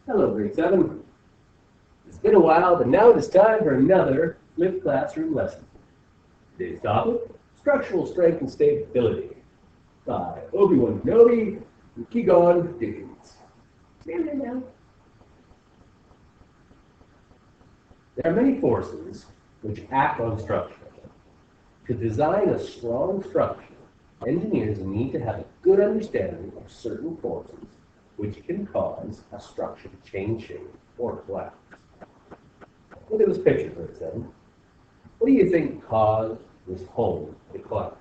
Hello, grade 7. It's been a while, but now it is time for another flipped classroom lesson. Today's topic, structural strength and stability, by Obi-Wan Kenobi and Keegan Dickens. Stand there now. There are many forces which act on structure. To design a strong structure, engineers need to have a good understanding of certain forces which can cause a structure to change shape or collapse. Look at this picture, for example. What do you think caused this home to collapse?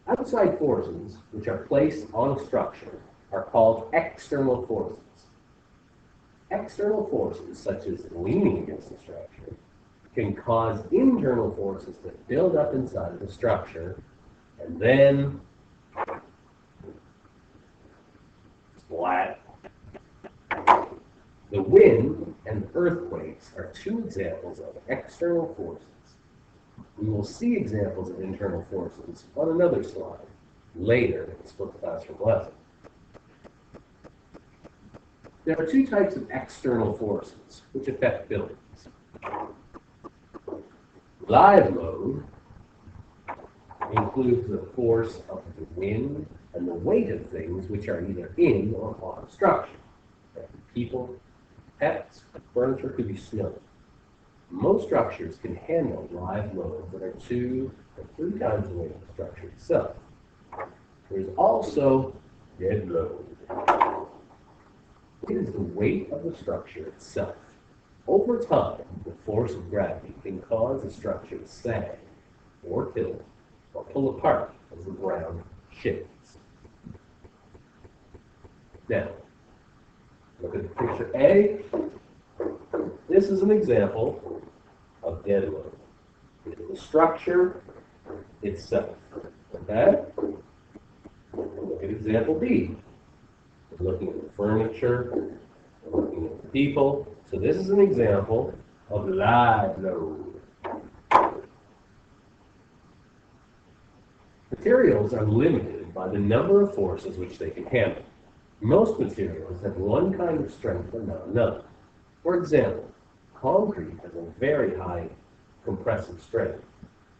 Outside forces which are placed on a structure are called external forces. External forces, such as leaning against the structure, can cause internal forces to build up inside of the structure and then splat. The wind and earthquakes are two examples of external forces. We will see examples of internal forces on another slide later in the split classroom lesson. There are two types of external forces which affect buildings. Live load includes the force of the wind and the weight of things which are either in or on a structure. People, pets, furniture, could be snow. Most structures can handle live loads that are 2 or 3 times the weight of the structure itself. There is also dead load. It is the weight of the structure itself. Over time, the force of gravity can cause the structure to sag, or tilt, or pull apart as the ground shifts. Now, look at picture A. This is an example of dead load. It is the structure itself. Okay? Look at example B. We're looking at the furniture, we're looking at the people. So this is an example of live load. Materials are limited by the number of forces which they can handle. Most materials have one kind of strength and not another. For example, concrete has a very high compressive strength,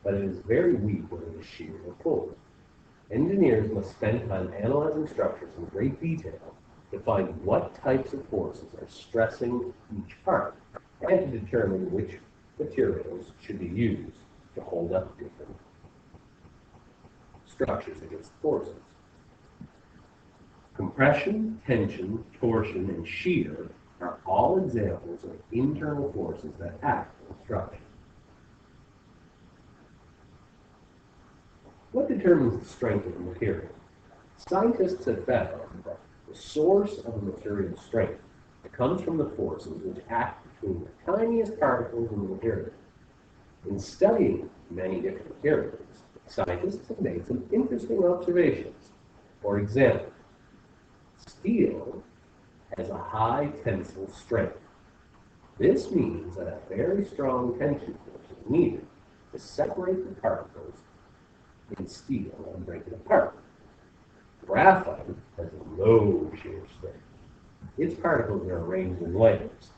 but it is very weak when it is sheared or pulled. Engineers must spend time analyzing structures in great detail to find what types of forces are stressing each part and to determine which materials should be used to hold up different structures against forces. Compression, tension, torsion, and shear are all examples of internal forces that act on structure. What determines the strength of a material? Scientists have found that the source of a material's strength comes from the forces which act between the tiniest particles in the material. In studying many different materials, scientists have made some interesting observations. For example, steel has a high tensile strength. This means that a very strong tension force is needed to separate the particles in steel and break it apart. Graphite has a low shear strength. Its particles are arranged in layers,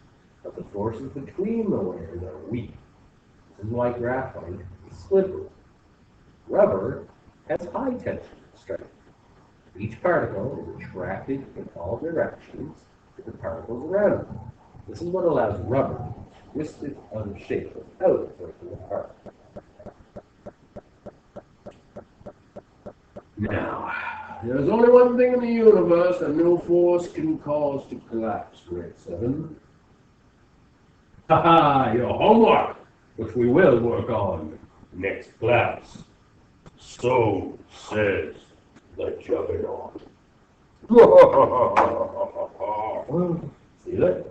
but the forces between the layers are weak. This is why graphite is slippery. Rubber has high tension strength. Each particle is attracted in all directions to the particles around it. This is what allows rubber to twist it out of shape without breaking apart. Now, there's only one thing in the universe that no force can cause to collapse, grade 7. Haha, your homework, which we will work on next class. So says the Juggernaut. See you later.